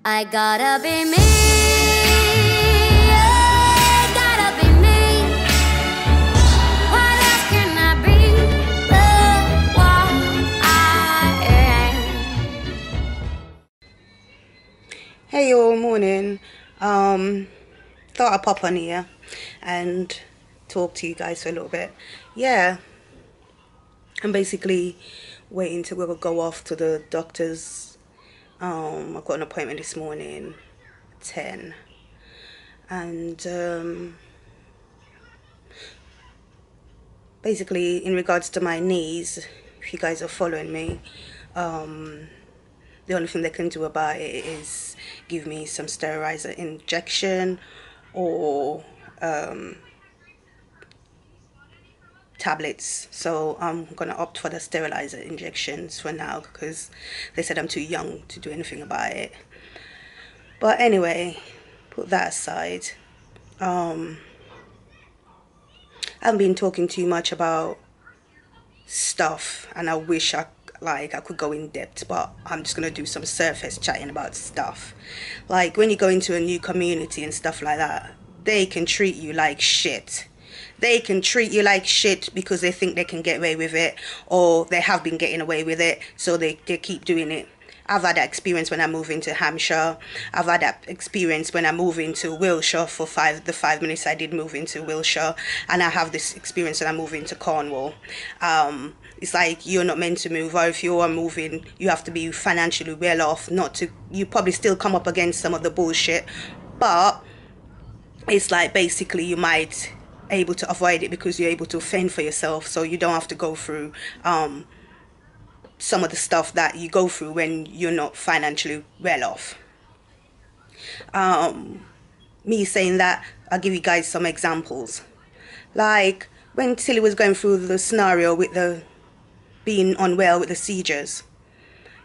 I gotta be me, yeah, gotta be me. What else can I be but what I am? Hey all, morning. Thought I'd pop on here and talk to you guys for a little bit. Yeah, I'm basically waiting to go off to the doctor's. I've got an appointment this morning, 10, and basically in regards to my knees, if you guys are following me, the only thing they can do about it is give me some sterilizer injection or tablets. So I'm gonna opt for the sterilizer injections for now because they said I'm too young to do anything about it. But anyway, put that aside. I haven't been talking too much about stuff, and I wish I could go in depth, but I'm just gonna do some surface chatting about stuff. Like when you go into a new community and stuff like that, they can treat you like shit. They can treat you like shit because they think they can get away with it, or they have been getting away with it, so they keep doing it. I've had that experience when I moved into Hampshire. I've had that experience when I moved into Wiltshire for the 5 minutes I did move into Wiltshire, and I have this experience when I move into Cornwall. It's like you're not meant to move, or if you are moving, you have to be financially well off. Not to, you probably still come up against some of the bullshit, but it's like basically you might able to avoid it because you're able to fend for yourself, so you don't have to go through some of the stuff that you go through when you're not financially well off. Me saying that, I'll give you guys some examples. Like when Tilly was going through the scenario with the being unwell with the seizures,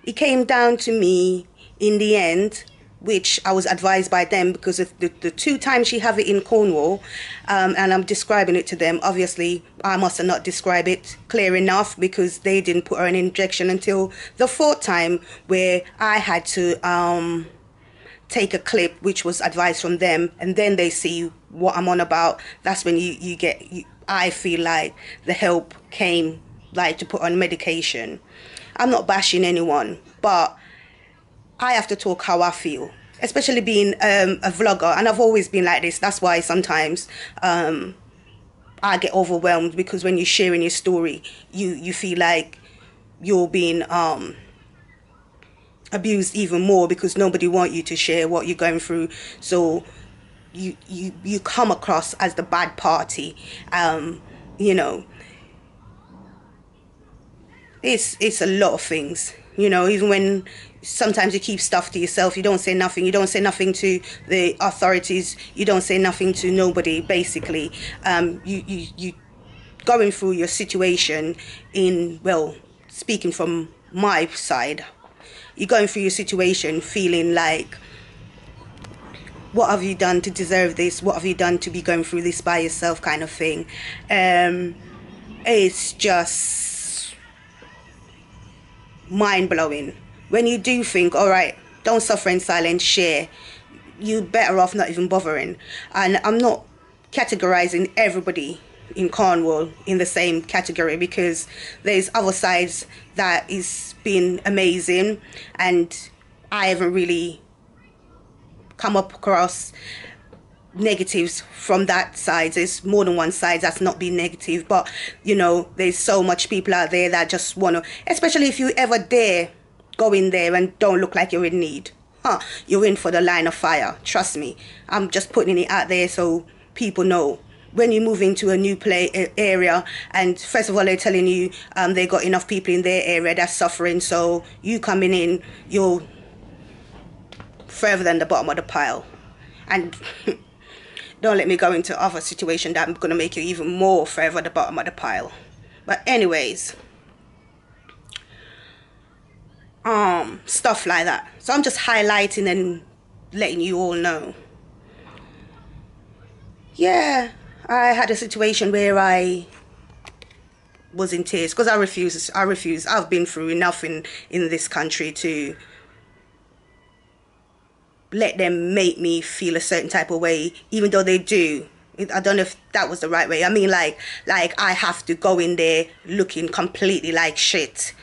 it came down to me in the end, which I was advised by them because of the 2 times she have it in Cornwall, and I'm describing it to them. Obviously, I must have not described it clear enough because they didn't put her an injection until the 4th time, where I had to take a clip, which was advice from them, and then they see what I'm on about. That's when I feel like the help came, like to put on medication. I'm not bashing anyone, but I have to talk how I feel, especially being a vlogger, and I've always been like this. That's why sometimes I get overwhelmed, because when you're sharing your story, you feel like you're being abused even more because nobody wants you to share what you're going through. So you come across as the bad party. You know, it's a lot of things. You know, even when sometimes you keep stuff to yourself, you don't say nothing. You don't say nothing to the authorities. You don't say nothing to nobody. Basically, you going through your situation in, well, speaking from my side, you're going through your situation feeling like, what have you done to deserve this? What have you done to be going through this by yourself, kind of thing. It's just mind-blowing when you do think, all right, don't suffer in silence, share. You better off not even bothering. And I'm not categorizing everybody in Cornwall in the same category, because there's other sides that is been amazing, and I haven't really come up across negatives from that side. There's more than one side that's not been negative, but you know, there's so much people out there that just want to, especially if you ever dare go in there and don't look like you're in need, you're in for the line of fire. Trust me, I'm just putting it out there so people know. When you move into a new area, and first of all they're telling you they got enough people in their area that's suffering, so you coming in, you're further than the bottom of the pile. And don't let me go into other situation that I'm going to make you even more further at the bottom of the pile. But anyways, stuff like that. So I'm just highlighting and letting you all know. Yeah, I had a situation where I was in tears because I refuse. I've been through enough in this country to let them make me feel a certain type of way, even though they do. I don't know if that was the right way. I mean, like I have to go in there looking completely like shit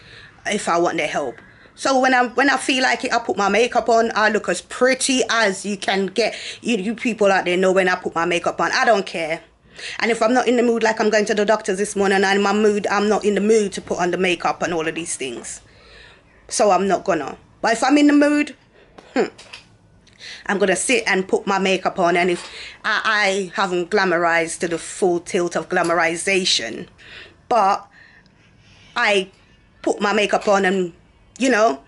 if I want their help. So when I feel like it, I put my makeup on. I look as pretty as you can get. You people out there know when I put my makeup on. I don't care. And if I'm not in the mood, like I'm going to the doctor's this morning, and I'm not in the mood to put on the makeup and all of these things. So I'm not gonna. But if I'm in the mood, I'm gonna sit and put my makeup on. And if I haven't glamorized to the full tilt of glamorization, but I put my makeup on, and you know,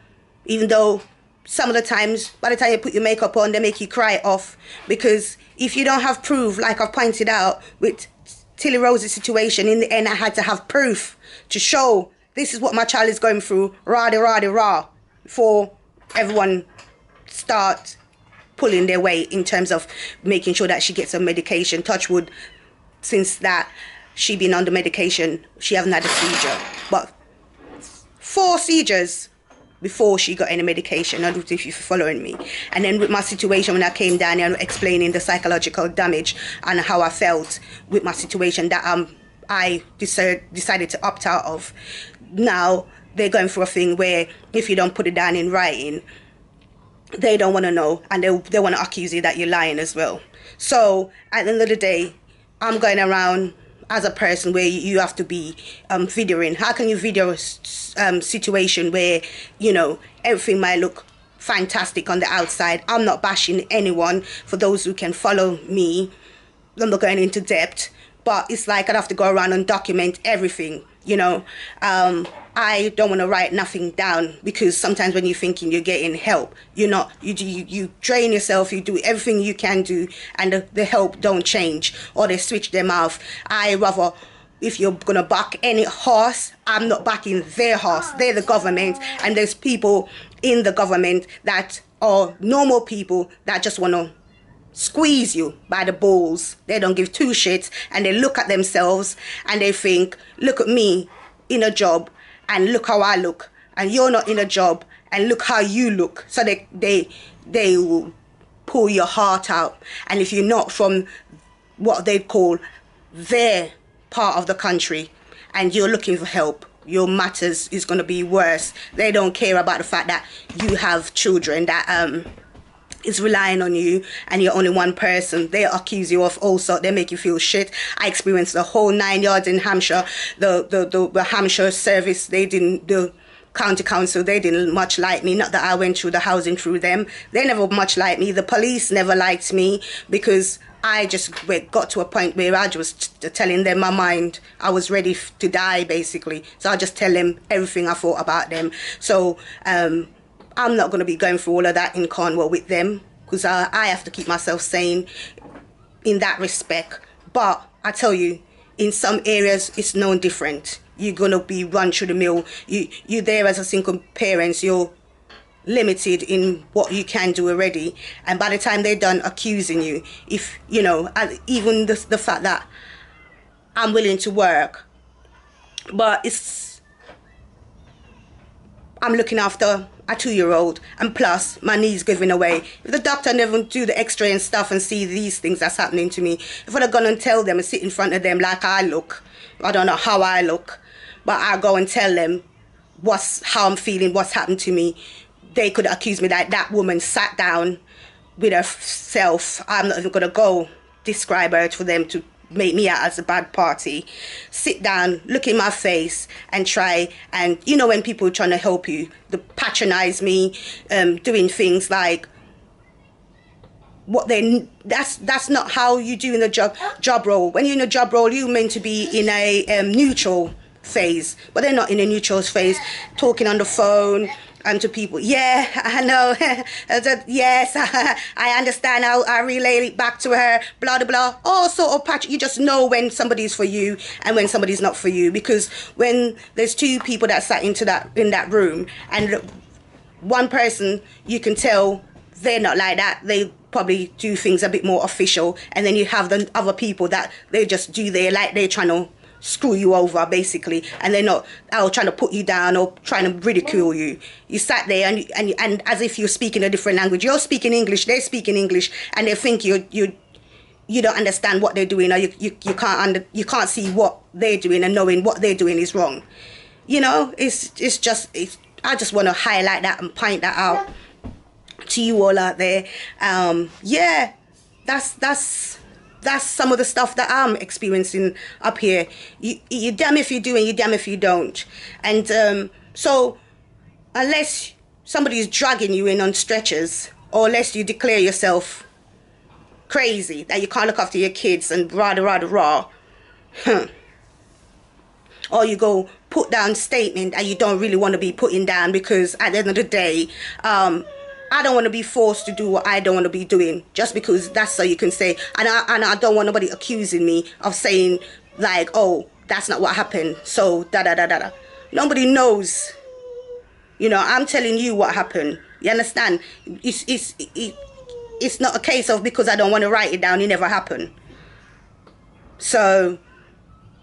even though some of the times, by the time you put your makeup on, they make you cry off, because if you don't have proof, like I've pointed out with Tilly Rose's situation, in the end I had to have proof to show this is what my child is going through, rah, before everyone start pulling their weight in terms of making sure that she gets her medication. Touch wood, since that she been on the medication, she hasn't had a seizure, but 4 seizures before she got any medication. I don't know if you're following me. And then with my situation, when I came down here and explaining the psychological damage and how I felt with my situation, that I decided to opt out of. Now they're going through a thing where if you don't put it down in writing, they don't want to know, and they want to accuse you that you're lying as well. So at the end of the day, I'm going around as a person where you have to be videoing. How can you video a situation where, you know, everything might look fantastic on the outside? I'm not bashing anyone. For those who can follow me, I'm not going into depth, but it's like I'd have to go around and document everything, you know. I don't want to write nothing down, because sometimes when you're thinking you're getting help, you're not. You drain yourself, you do everything you can do, and the help don't change, or they switch their mouth. I rather, if you're gonna back any horse, I'm not backing their horse. They're the government, and there's people in the government that are normal people that just want to squeeze you by the balls. They don't give 2 shits, and they look at themselves and they think, look at me in a job, and look how I look, and you're not in a job, and look how you look. So they will pull your heart out. And if you're not from what they call their part of the country, and you're looking for help, your matters is going to be worse. They don't care about the fact that you have children that is relying on you, and you're only one person. They accuse you of all sorts. They make you feel shit. I experienced the whole 9 yards in Hampshire. The Hampshire service, the county council, they didn't much like me. Not that I went through the housing through them. They never much liked me. The police never liked me, because I just got to a point where I was telling them my mind. I was ready to die, basically. So I just tell them everything I thought about them. So I'm not going to be going through all of that in Cornwall with them, because I have to keep myself sane in that respect. But I tell you, in some areas, it's no different. You're going to be run through the mill. You're there as a single parent. You're limited in what you can do already. And by the time they're done accusing you, if, you know, even the fact that I'm willing to work, but I'm looking after a 2-year-old, and plus my knee's giving away. If the doctor never do the x-ray and stuff and see these things that's happening to me, if I'd have gone and tell them and sit in front of them like I look, I don't know how I look, but I go and tell them how I'm feeling, what's happened to me, they could accuse me that that woman sat down with herself. I'm not even gonna go describe her for them to make me out as a bad party. Sit down, look in my face, and try. And you know, when people are trying to help you, they patronize me, doing things like what they. That's not how you do in a job role. When you're in a job role, you're meant to be in a neutral phase, but they're not in a neutral phase. Talking on the phone. And to people, yeah, I know, yes, I understand, I relay it back to her, blah, blah, blah. All sort of patch. You just know when somebody's for you and when somebody's not for you. Because when there's 2 people that sat in that room, and one person, you can tell they're not like that. They probably do things a bit more official. And then you have the other people that they just do like they're trying to screw you over basically, and they're not trying to put you down or trying to ridicule you. You sat there and as if you're speaking a different language. You're speaking English, they're speaking English, and they think you don't understand what they're doing, or you can't see what they're doing, and knowing what they're doing is wrong. You know, I just want to highlight that and point that out to you all out there. Yeah, that's some of the stuff that I'm experiencing up here. You damn if you do and you damn if you don't. And so unless somebody's dragging you in on stretchers, or unless you declare yourself crazy that you can't look after your kids and rah, or you go put down statement that you don't really want to be putting down, because at the end of the day, I don't want to be forced to do what I don't want to be doing just because that's so you can say, and I don't want nobody accusing me of saying like, oh, that's not what happened, so da da da da da. Nobody knows. You know, I'm telling you what happened. You understand? It's not a case of because I don't want to write it down, it never happened. So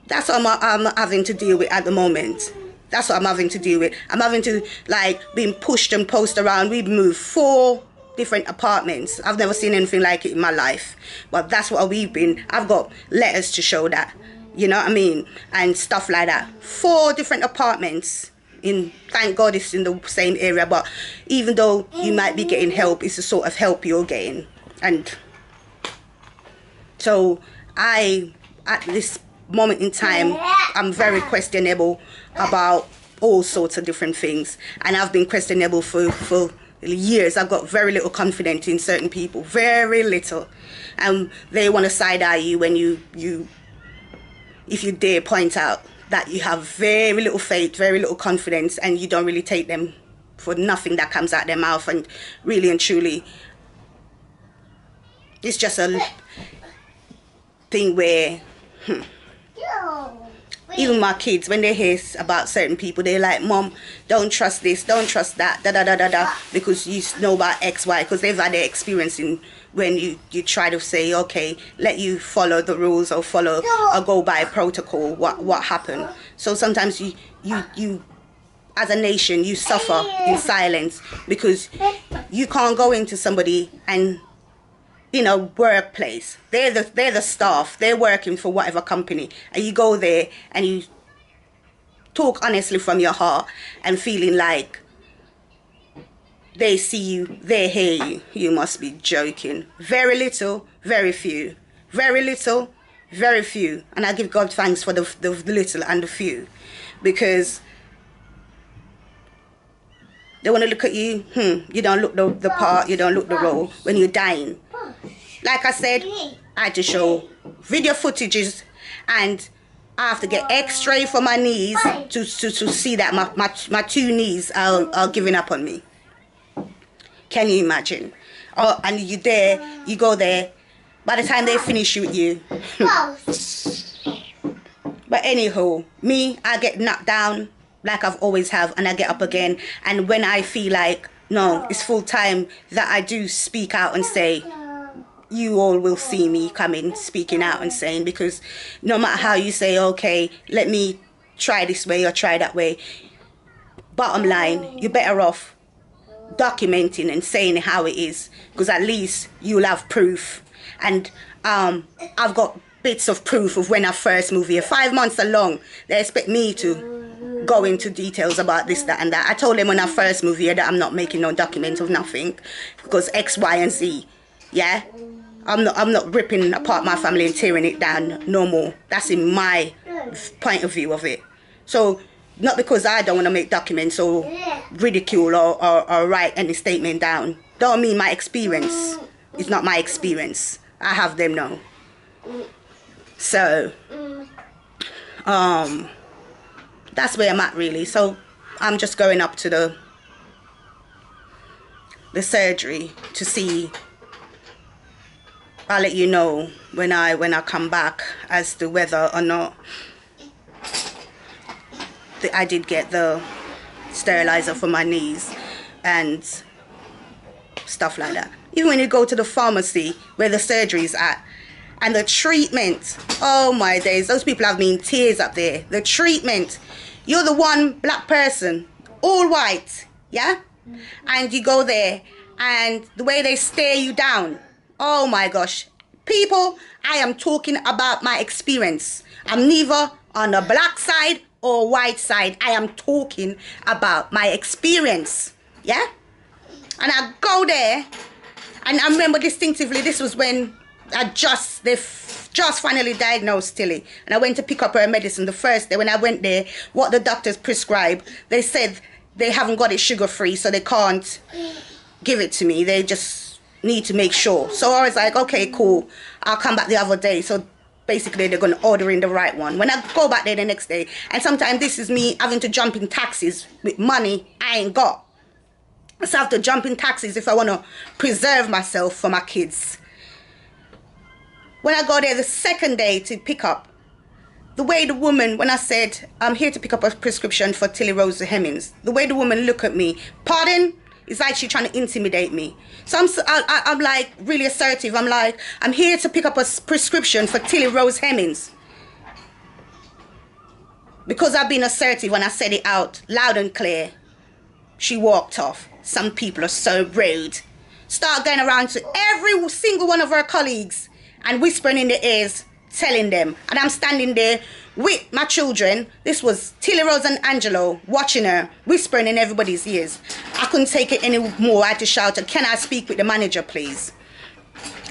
that's what I'm having to deal with at the moment. That's what I'm having to deal with. I'm having to, like, being pushed and posted around. We've moved 4 different apartments. I've never seen anything like it in my life. But that's what we've been. I've got letters to show that. You know what I mean? And stuff like that. 4 different apartments. Thank God it's in the same area, but even though you might be getting help, it's the sort of help you're getting. And so at this moment in time, I'm very questionable about all sorts of different things, and I've been questionable for years. I've got very little confidence in certain people, very little, and they want to side-eye you when if you dare point out that you have very little faith, very little confidence, and you don't really take them for nothing that comes out their mouth. And really and truly, it's just a thing where even my kids, when they hear about certain people, they're like, Mom, don't trust this, don't trust that, da da da da da, because you know about X, Y, because they've had their experience in when you try to say, okay, let you follow the rules or go by protocol, what happened. So sometimes you as a nation, you suffer in silence because you can't go into somebody and, you know, workplace. They're the staff. They're working for whatever company, and you go there and you talk honestly from your heart and feeling like they see you, they hear you. You must be joking. Very little, very few. Very little, very few. And I give God thanks for the little and the few, because they want to look at you. You don't look the part. You don't look the role when you're dying. Like I said, I had to show video footages, and I have to get X-ray for my knees to see that my 2 knees are giving up on me. Can you imagine? Oh, and you go there. By the time they finish with you. But anyhow, me, I get knocked down like I've always have, and I get up again. And when I feel like, no, it's full time, that I do speak out and say, you all will see me coming, speaking out and saying, because no matter how you say, okay, let me try this way or try that way, bottom line, you're better off documenting and saying how it is, because at least you'll have proof. And I've got bits of proof of when I first moved here. 5 months along, they expect me to go into details about this, that and that. I told them when I first moved here that I'm not making no document of nothing, because X, Y and Z. Yeah, I'm not ripping apart my family and tearing it down no more. That's in my point of view of it. So not because I don't want to make documents or ridicule or write any statement down, don't mean my experience is not my experience. I have them now. So that's where I'm at really. So I'm just going up to the surgery to see. I'll let you know when I come back as to whether or not I did get the sterilizer for my knees and stuff like that. Even when you go to the pharmacy where the surgery's at, And the treatment, oh my days, those people have me in tears up there. The treatment, you're the one black person, all white, yeah? And you go there, and the way they stare you down, oh my gosh. People, I am talking about my experience. I'm neither on the black side or white side. I am talking about my experience, yeah? And I go there, and I remember distinctively, this was when they just finally diagnosed Tilly, and I went to pick up her medicine the first day. When I went there, what the doctors prescribed, they said they haven't got it sugar-free, so they can't give it to me. They just need to make sure. So I was like, okay, cool, I'll come back the other day. So basically they're going to order in the right one. When I go back there the next day, and sometimes this is me having to jump in taxis with money I ain't got. So I have to jump in taxis if I want to preserve myself for my kids. When I go there the second day to pick up, the way the woman, when I said, I'm here to pick up a prescription for Tilly Rose Hemmings, the way the woman looked at me, pardon? It's like she's trying to intimidate me. So I'm like really assertive. I'm like, I'm here to pick up a prescription for Tilly Rose Hemmings. Because I've been assertive when I said it out loud and clear, she walked off. Some people are so rude. Start going around to every single one of her colleagues and whispering in their ears, telling them. And I'm standing there with my children. This was Tilly Rose and Angelo watching her, whispering in everybody's ears. I couldn't take it anymore. I had to shout, can I speak with the manager, please?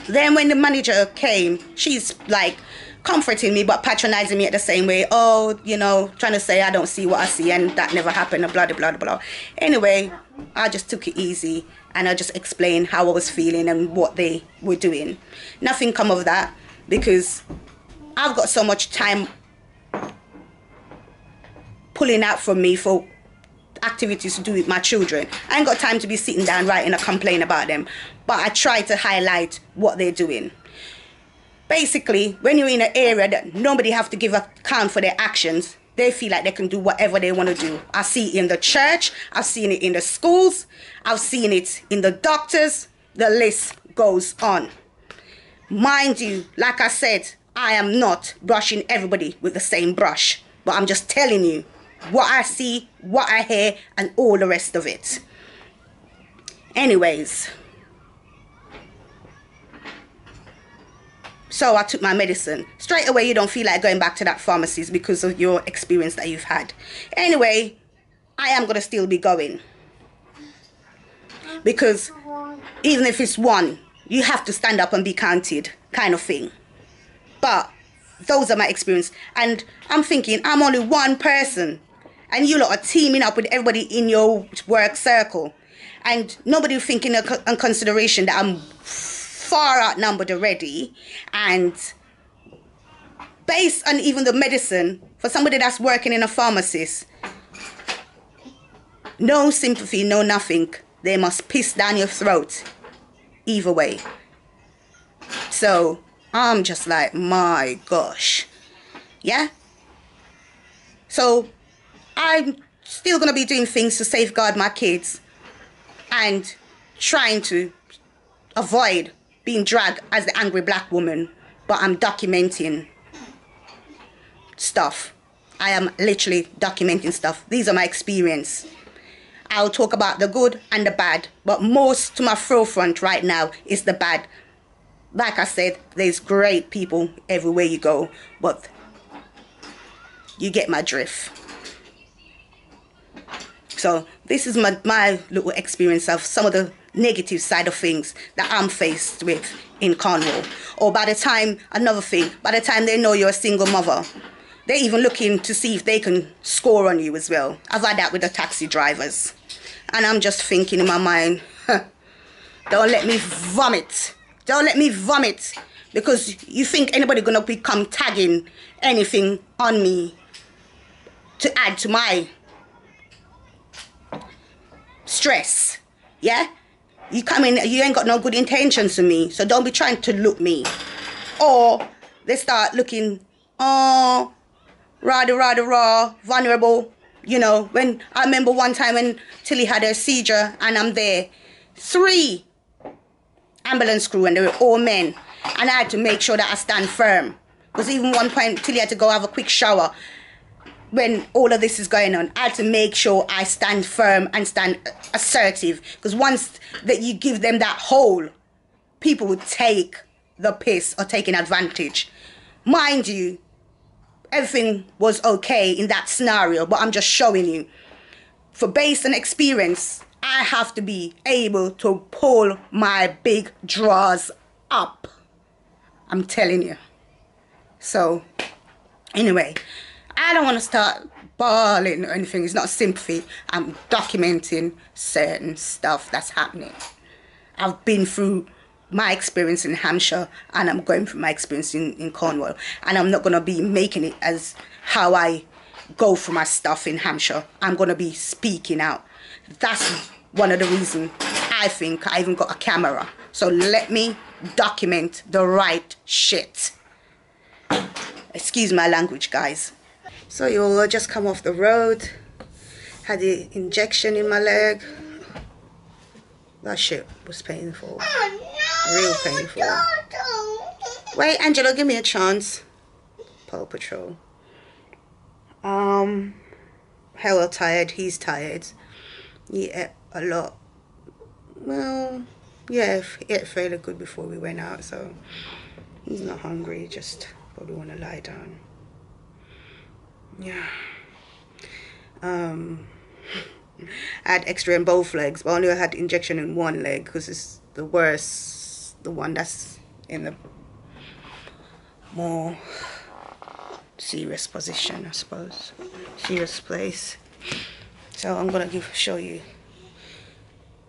Then when the manager came, she's like comforting me but patronizing me at the same way. Oh, you know, trying to say I don't see what I see and that never happened and blah, blah, blah, blah. Anyway, I just took it easy and I just explained how I was feeling and what they were doing. Nothing come of that because I've got so much time pulling out from me for activities to do with my children. I ain't got time to be sitting down writing a complaint about them, but I try to highlight what they're doing. Basically, when you're in an area that nobody have to give account for their actions, they feel like they can do whatever they want to do. I see it in the church, I've seen it in the schools, I've seen it in the doctors, the list goes on. Mind you, like I said, I am not brushing everybody with the same brush, but I'm just telling you what I see, what I hear, and all the rest of it. Anyways, so I took my medicine. Straight away, you don't feel like going back to that pharmacist because of your experience that you've had. Anyway, I am going to still be going. Because even if it's one, you have to stand up and be counted, kind of thing. But those are my experience. And I'm thinking, I'm only one person. And you lot are teaming up with everybody in your work circle. And nobody thinking in consideration that I'm far outnumbered already. And based on even the medicine, for somebody that's working in a pharmacist, no sympathy, no nothing. They must piss down your throat. Either way. So I'm just like, my gosh. Yeah? So I'm still going to be doing things to safeguard my kids and trying to avoid being dragged as the angry black woman. But I'm documenting stuff. I am literally documenting stuff. These are my experience. I'll talk about the good and the bad, but most to my forefront right now is the bad. Like I said, there's great people everywhere you go, but you get my drift. So this is my little experience of some of the negative side of things that I'm faced with in Cornwall. Or by the time, another thing, by the time they know you're a single mother, they're even looking to see if they can score on you as well. I've had that with the taxi drivers. And I'm just thinking in my mind, don't let me vomit. Don't let me vomit. Because you think anybody gonna become tagging anything on me to add to my stress. Yeah? You come in, you ain't got no good intentions to me. So don't be trying to look me. Or they start looking, oh, raw, vulnerable. You know, when I remember one time when Tilly had her seizure and I'm there, 3 ambulance crew and they were all men. And I had to make sure that I stand firm. Because even one point, Tilly had to go have a quick shower when all of this is going on. I had to make sure I stand firm and stand assertive. Because once that you give them that hole, people would take the piss or taking advantage. Mind you, everything was okay in that scenario, but I'm just showing you. For based on experience, I have to be able to pull my big drawers up. I'm telling you. So, anyway, I don't want to start bawling or anything. It's not sympathy. I'm documenting certain stuff that's happening. I've been through my experience in Hampshire, and I'm going through my experience in Cornwall. And I'm not going to be making it as how I go for my stuff in Hampshire. I'm going to be speaking out. That's one of the reasons I think I even got a camera. So let me document the right shit. Excuse my language, guys. So you all just come off the road. Had the injection in my leg. That shit was painful. Real painful. Wait, Angela, give me a chance. Paw Patrol. Hella tired. He's tired. He ate a lot. Well, yeah, he ate fairly good before we went out, so he's not hungry. Just probably want to lie down. Yeah. I had X-ray in both legs, but I only had injection in one leg because it's the worst, the one that's in the more serious position, I suppose, serious place. So I'm gonna show you.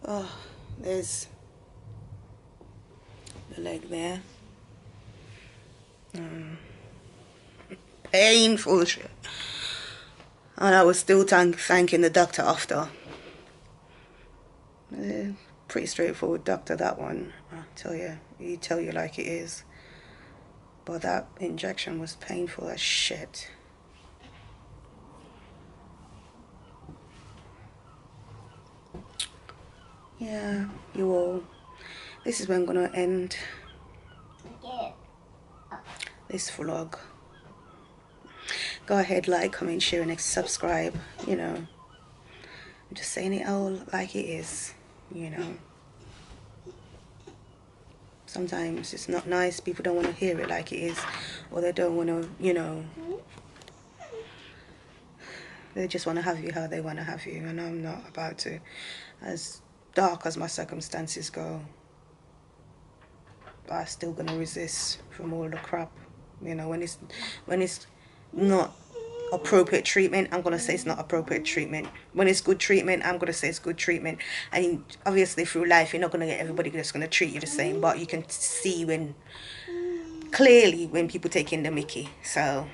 Oh, there's the leg there. Painful shit. And I was still thanking the doctor after. Pretty straightforward doctor, that one. I'll tell you, he tell you like it is. But that injection was painful as shit. Yeah, you all. This is where I'm gonna end this vlog. Go ahead, like, comment, share, and subscribe. You know, I'm just saying it all like it is. You know, sometimes it's not nice. People don't want to hear it like it is, or they don't want to, you know, they just want to have you how they want to have you, and I'm not about to. As dark as my circumstances go, I'm still gonna resist from all the crap. You know, when it's not appropriate treatment, I'm gonna say it's not appropriate treatment. When it's good treatment, I'm gonna say it's good treatment. And obviously through life, you're not gonna get everybody that's gonna treat you the same, but you can see clearly when people taking the mickey. So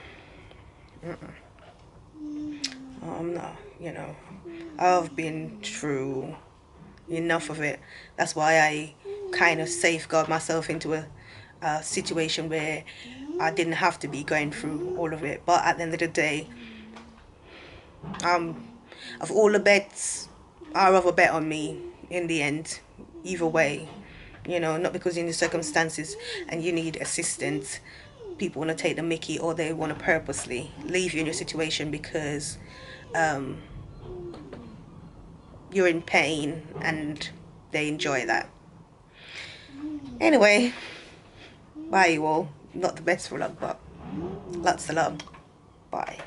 I'm not, you know, I've been through enough of it. That's why I kind of safeguard myself into a situation where I didn't have to be going through all of it. But at the end of the day, of all the bets, I'd rather bet on me in the end, either way. You know, not because in the circumstances and you need assistance, people want to take the mickey, or they want to purposely leave you in your situation because you're in pain and they enjoy that. Anyway, bye you all. Not the best vlog, but lots of love. Bye.